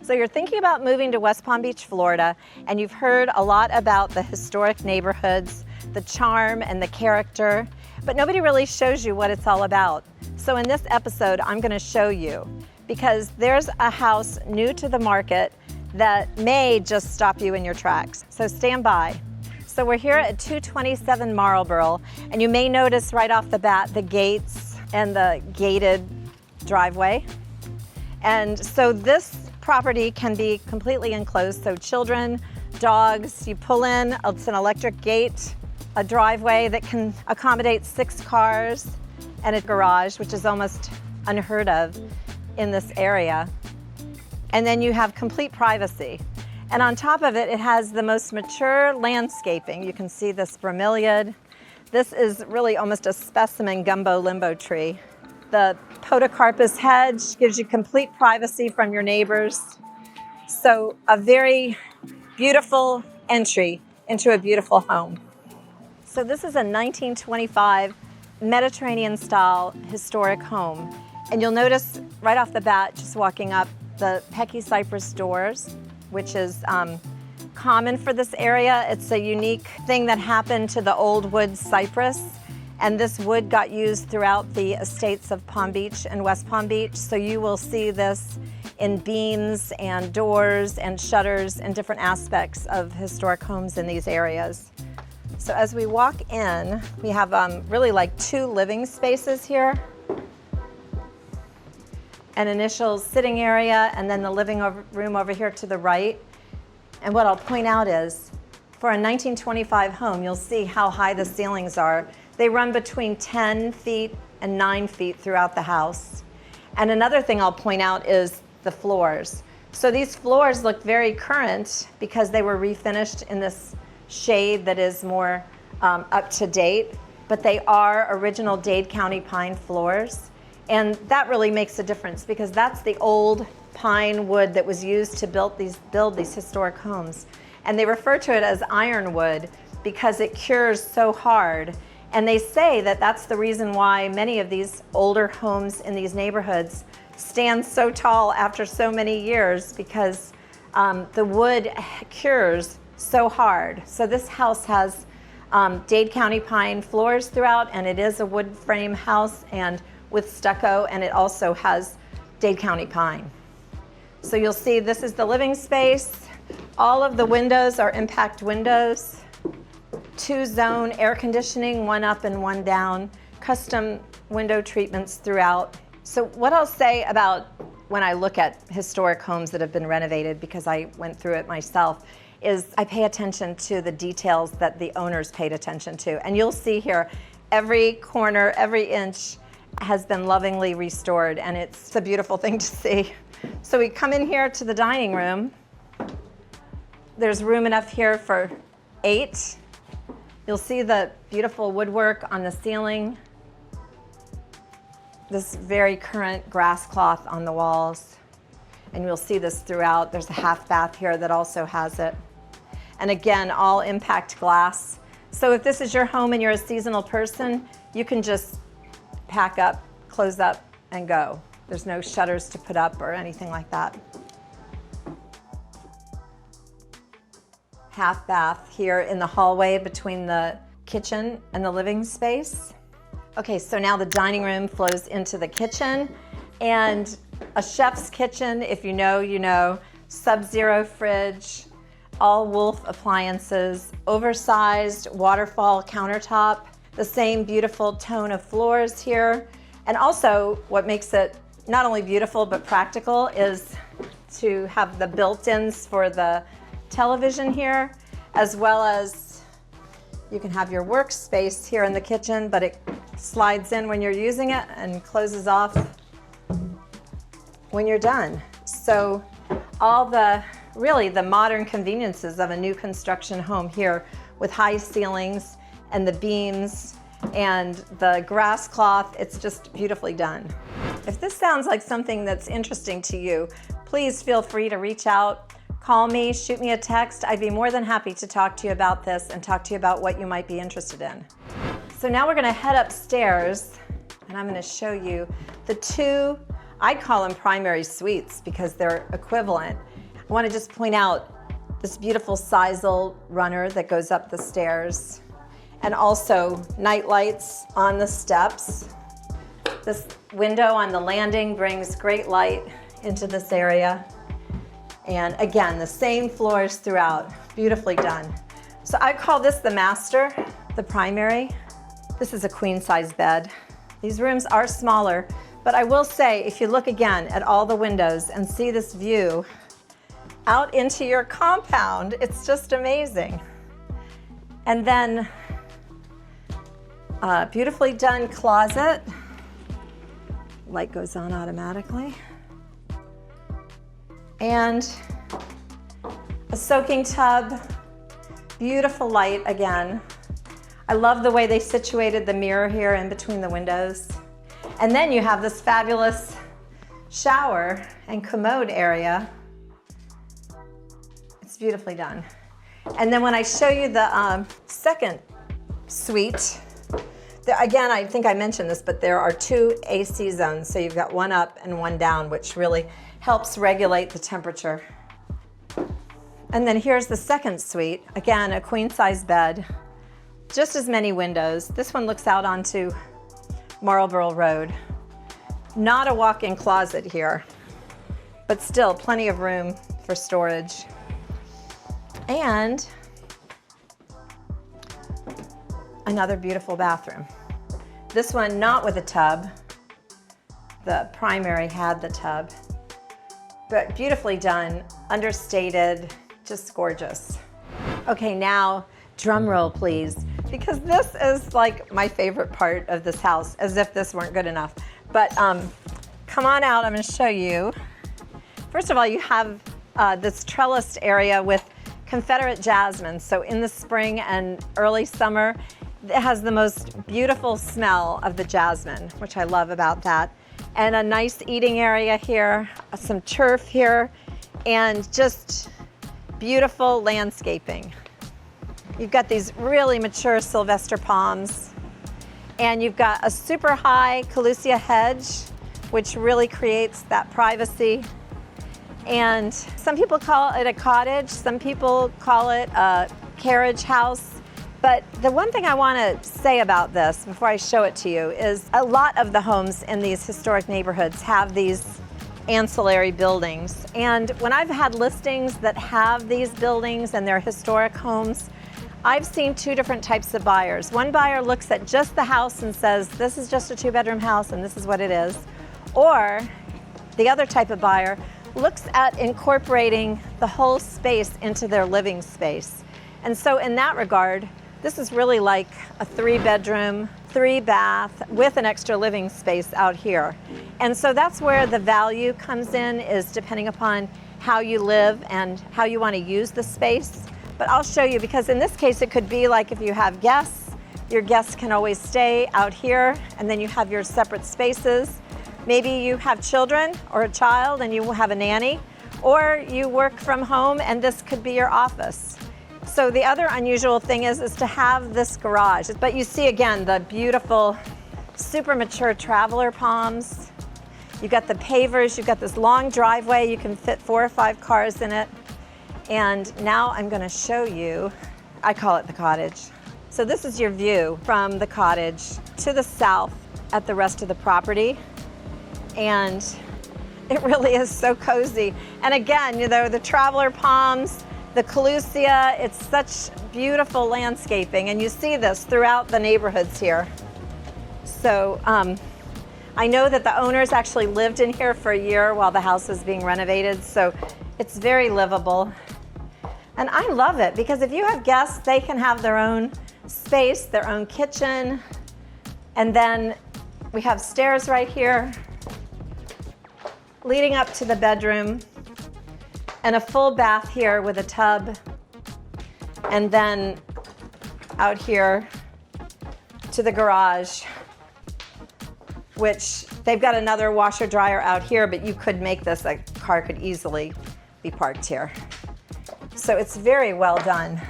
So you're thinking about moving to West Palm Beach, Florida, and you've heard a lot about the historic neighborhoods, the charm and the character, but nobody really shows you what it's all about. So in this episode, I'm going to show you, because there's a house new to the market that may just stop you in your tracks. So stand by. So we're here at 227 Marlborough, and you may notice right off the bat the gates and the gated driveway. And so this property can be completely enclosed, so children, dogs, you pull in, it's an electric gate, a driveway that can accommodate 6 cars, and a garage, which is almost unheard of in this area. And then you have complete privacy. And on top of it, it has the most mature landscaping. You can see this bromeliad. This is really almost a specimen gumbo limbo tree. The podocarpus hedge gives you complete privacy from your neighbors. So a very beautiful entry into a beautiful home. So this is a 1925 Mediterranean-style historic home. And you'll notice right off the bat, just walking up, the Pecky cypress doors, which is common for this area. It's a unique thing that happened to the old wood cypress. And this wood got used throughout the estates of Palm Beach and West Palm Beach. So you will see this in beams and doors and shutters and different aspects of historic homes in these areas. So as we walk in, we have really like 2 living spaces here. An initial sitting area, and then the living room over here to the right. And what I'll point out is, for a 1925 home, you'll see how high the ceilings are. They run between 10 feet and 9 feet throughout the house. And another thing I'll point out is the floors. So these floors look very current because they were refinished in this shade that is more up to date, but they are original Dade County pine floors. And that really makes a difference because that's the old pine wood that was used to build these historic homes. And they refer to it as ironwood because it cures so hard. And they say that that's the reason why many of these older homes in these neighborhoods stand so tall after so many years, because the wood cures so hard. So this house has Dade County pine floors throughout, and it is a wood frame house and with stucco, and it also has Dade County pine. So you'll see this is the living space. All of the windows are impact windows. 2-zone air conditioning, 1 up and 1 down. Custom window treatments throughout. So what I'll say about when I look at historic homes that have been renovated, because I went through it myself, is I pay attention to the details that the owners paid attention to. And you'll see here, every corner, every inch has been lovingly restored, and it's a beautiful thing to see. So we come in here to the dining room. There's room enough here for 8. You'll see the beautiful woodwork on the ceiling. This very current grass cloth on the walls. And you'll see this throughout. There's a half bath here that also has it. And again, all impact glass. So if this is your home and you're a seasonal person, you can just pack up, close up, and go. There's no shutters to put up or anything like that. Half bath here in the hallway between the kitchen and the living space. Okay, so now the dining room flows into the kitchen, and a chef's kitchen, if you know, you know. Sub-zero fridge, all Wolf appliances, oversized waterfall countertop, the same beautiful tone of floors here. And also what makes it not only beautiful but practical is to have the built-ins for the television here, as well as you can have your workspace here in the kitchen, but it slides in when you're using it and closes off when you're done. So all the modern conveniences of a new construction home here, with high ceilings and the beams and the grass cloth, it's just beautifully done. If this sounds like something that's interesting to you, please feel free to reach out, call me, shoot me a text. I'd be more than happy to talk to you about this and talk to you about what you might be interested in. So now we're gonna head upstairs, and I'm gonna show you the 2, I call them primary suites because they're equivalent. I want to just point out this beautiful sisal runner that goes up the stairs, and also night lights on the steps. This window on the landing brings great light into this area. And again, the same floors throughout, beautifully done. So I call this the master, the primary. This is a queen size bed. These rooms are smaller, but I will say, if you look again at all the windows and see this view out into your compound, it's just amazing. And then a beautifully done closet. Light goes on automatically. And a soaking tub, beautiful light again. I love the way they situated the mirror here in between the windows. And then you have this fabulous shower and commode area. It's beautifully done. And then when I show you the second suite, again, I think I mentioned this, but there are 2 AC zones. So you've got one up and one down, which really helps regulate the temperature. And then here's the second suite. Again, a queen size bed, just as many windows. This one looks out onto Marlborough Road. Not a walk-in closet here, but still plenty of room for storage. And another beautiful bathroom. This one not with a tub. The primary had the tub, but beautifully done, understated, just gorgeous. Okay, now drum roll please, because this is like my favorite part of this house, as if this weren't good enough. But come on out, I'm gonna show you. First of all, you have this trellised area with Confederate jasmine. So in the spring and early summer, it has the most beautiful smell of the jasmine, which I love about that. And a nice eating area here, some turf here, and just beautiful landscaping. You've got these really mature Sylvester palms, and you've got a super high Calusia hedge, which really creates that privacy. And some people call it a cottage, some people call it a carriage house. But the one thing I want to say about this before I show it to you is a lot of the homes in these historic neighborhoods have these ancillary buildings. And when I've had listings that have these buildings and they're historic homes, I've seen 2 different types of buyers. One buyer looks at just the house and says, this is just a 2-bedroom house and this is what it is. Or the other type of buyer looks at incorporating the whole space into their living space. And so in that regard, this is really like a 3-bedroom, 3-bath with an extra living space out here. And so that's where the value comes in, is depending upon how you live and how you want to use the space. But I'll show you, because in this case it could be like if you have guests, your guests can always stay out here, and then you have your separate spaces. Maybe you have children or a child and you will have a nanny, or you work from home and this could be your office. So the other unusual thing is to have this garage. But you see again the beautiful, super mature traveler palms. You've got the pavers, you've got this long driveway, you can fit 4 or 5 cars in it. And now I'm going to show you, I call it the cottage. So this is your view from the cottage to the south at the rest of the property. And it really is so cozy. And again, you know, the traveler palms, the Calusia, it's such beautiful landscaping, and you see this throughout the neighborhoods here. So I know that the owners actually lived in here for a year while the house was being renovated, so it's very livable. And I love it, because if you have guests, they can have their own space, their own kitchen, and then we have stairs right here leading up to the bedroom, and a full bath here with a tub, and then out here to the garage, which they've got another washer dryer out here, but you could make this, a car could easily be parked here. So it's very well done.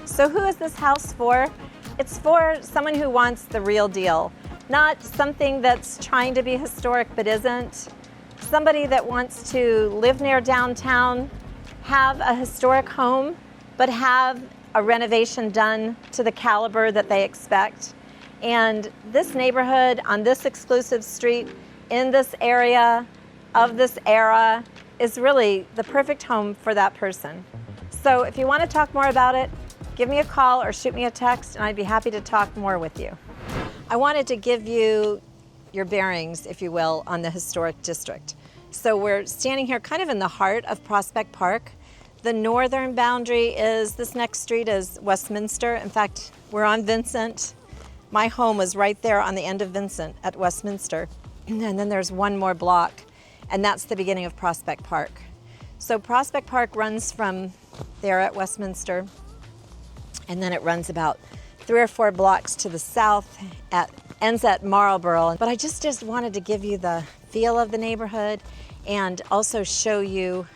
So who is this house for? It's for someone who wants the real deal, not something that's trying to be historic but isn't. somebody that wants to live near downtown, have a historic home, but have a renovation done to the caliber that they expect. And this neighborhood on this exclusive street in this area of this era is really the perfect home for that person. So if you want to talk more about it, give me a call or shoot me a text and I'd be happy to talk more with you. I wanted to give you your bearings, if you will, on the historic district. So we're standing here kind of in the heart of Prospect Park. The northern boundary is, this next street is Westminster. In fact, we're on Vincent. My home was right there on the end of Vincent at Westminster. And then there's one more block, and that's the beginning of Prospect Park. So Prospect Park runs from there at Westminster, and then it runs about 3 or 4 blocks to the south, ends at Marlborough. But I just wanted to give you the feel of the neighborhood and also show you,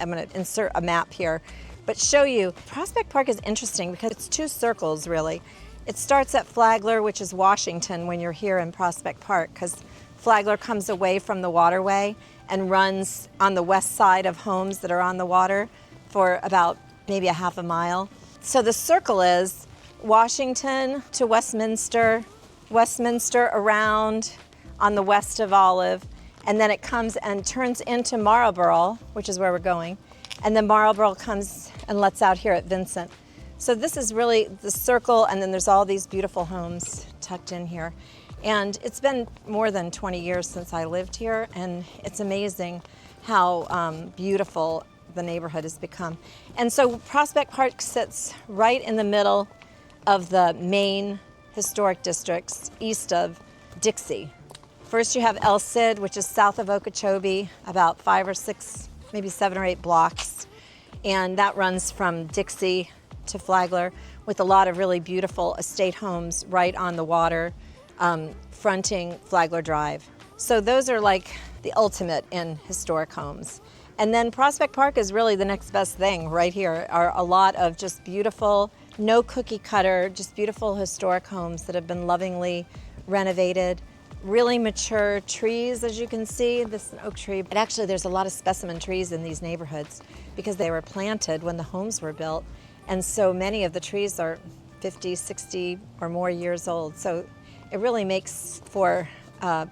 I'm going to insert a map here, but show you Prospect Park is interesting because it's 2 circles really. It starts at Flagler, which is Washington when you're here in Prospect Park, because Flagler comes away from the waterway and runs on the west side of homes that are on the water for about maybe a half a mile. So the circle is Washington to Westminster, Westminster around on the west of Olive, and then it comes and turns into Marlborough, which is where we're going, and then Marlborough comes and lets out here at Vincent. So this is really the circle, and then there's all these beautiful homes tucked in here. And it's been more than 20 years since I lived here, and it's amazing how beautiful the neighborhood has become. And so Prospect Park sits right in the middle of the main historic districts east of Dixie. First you have El Cid, which is south of Okeechobee, about 5 or 6, maybe 7 or 8 blocks. And that runs from Dixie to Flagler with a lot of really beautiful estate homes right on the water, fronting Flagler Drive. So those are like the ultimate in historic homes. And then Prospect Park is really the next best thing. Right here are a lot of just beautiful, no cookie cutter, just beautiful historic homes that have been lovingly renovated. Really mature trees, as you can see. This is an oak tree. And actually there's a lot of specimen trees in these neighborhoods because they were planted when the homes were built. And so many of the trees are 50, 60 or more years old. So it really makes for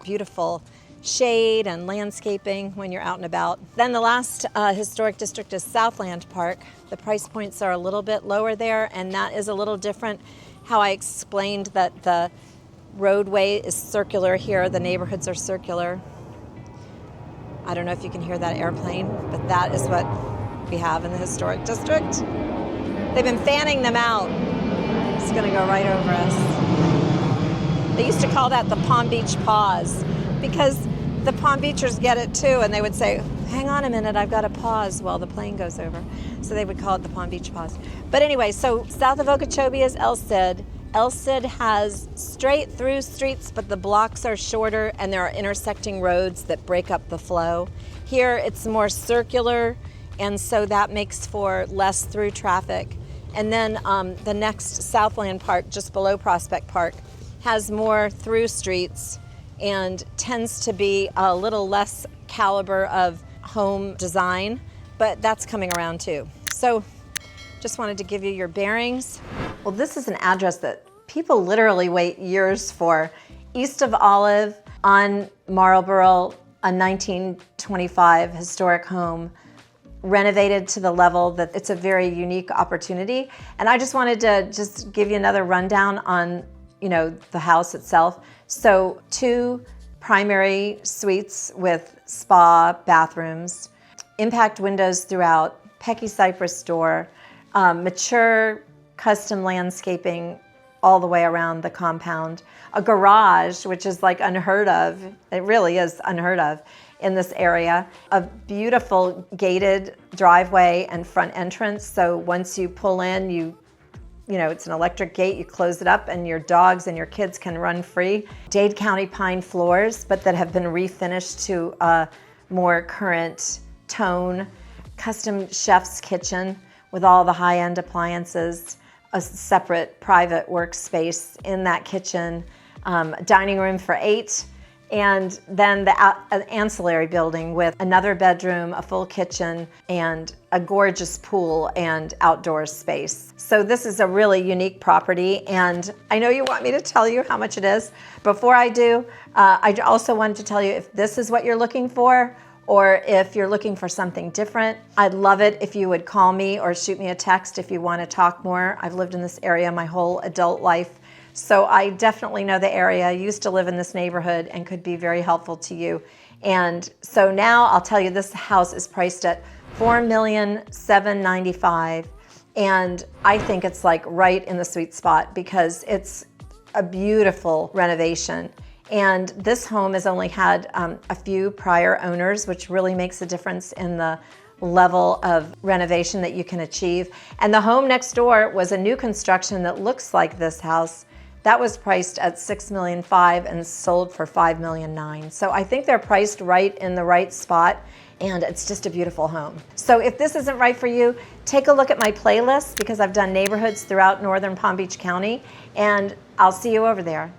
beautiful shade and landscaping when you're out and about. Then the last historic district is Southland Park. The price points are a little bit lower there, and that is a little different. How I explained that the roadway is circular here, the neighborhoods are circular. I don't know if you can hear that airplane, but that is what we have in the historic district. They've been fanning them out. It's gonna go right over us. They used to call that the Palm Beach pause because the Palm Beachers get it too, and they would say, hang on a minute, I've got to pause while the plane goes over. So they would call it the Palm Beach pause. But anyway, so south of Okeechobee is El Cid. El Cid has straight through streets, but the blocks are shorter and there are intersecting roads that break up the flow. Here it's more circular, and so that makes for less through traffic. And then the next Southland Park, just below Prospect Park, has more through streets and tends to be a little less caliber of home design, but that's coming around too. So just wanted to give you your bearings. Well, this is an address that people literally wait years for. East of Olive on Marlborough, a 1925 historic home, renovated to the level that it's a very unique opportunity. And I just wanted to just give you another rundown on, the house itself. So 2 primary suites with spa bathrooms, impact windows throughout, Pecky cypress door, mature custom landscaping all the way around the compound, a garage, which is like unheard of. It really is unheard of in this area, a beautiful gated driveway and front entrance. So once you pull in, it's an electric gate, you close it up and your dogs and your kids can run free. Dade County pine floors, but that have been refinished to a more current tone. Custom chef's kitchen with all the high-end appliances, a separate private workspace in that kitchen, dining room for 8, and then the an ancillary building with another bedroom, a full kitchen, and a gorgeous pool and outdoor space. So this is a really unique property, and I know you want me to tell you how much it is. Before I do, I also wanted to tell you if this is what you're looking for, or if you're looking for something different. I'd love it if you would call me or shoot me a text if you want to talk more. I've lived in this area my whole adult life, so I definitely know the area. I used to live in this neighborhood and could be very helpful to you. And so now I'll tell you, this house is priced at $4,795,000, and I think it's like right in the sweet spot because it's a beautiful renovation. And this home has only had a few prior owners, which really makes a difference in the level of renovation that you can achieve. And the home next door was a new construction that looks like this house. That was priced at $6,500,000 and sold for $5,900,000. So I think they're priced right in the right spot, and it's just a beautiful home. So if this isn't right for you, take a look at my playlist because I've done neighborhoods throughout northern Palm Beach County, and I'll see you over there.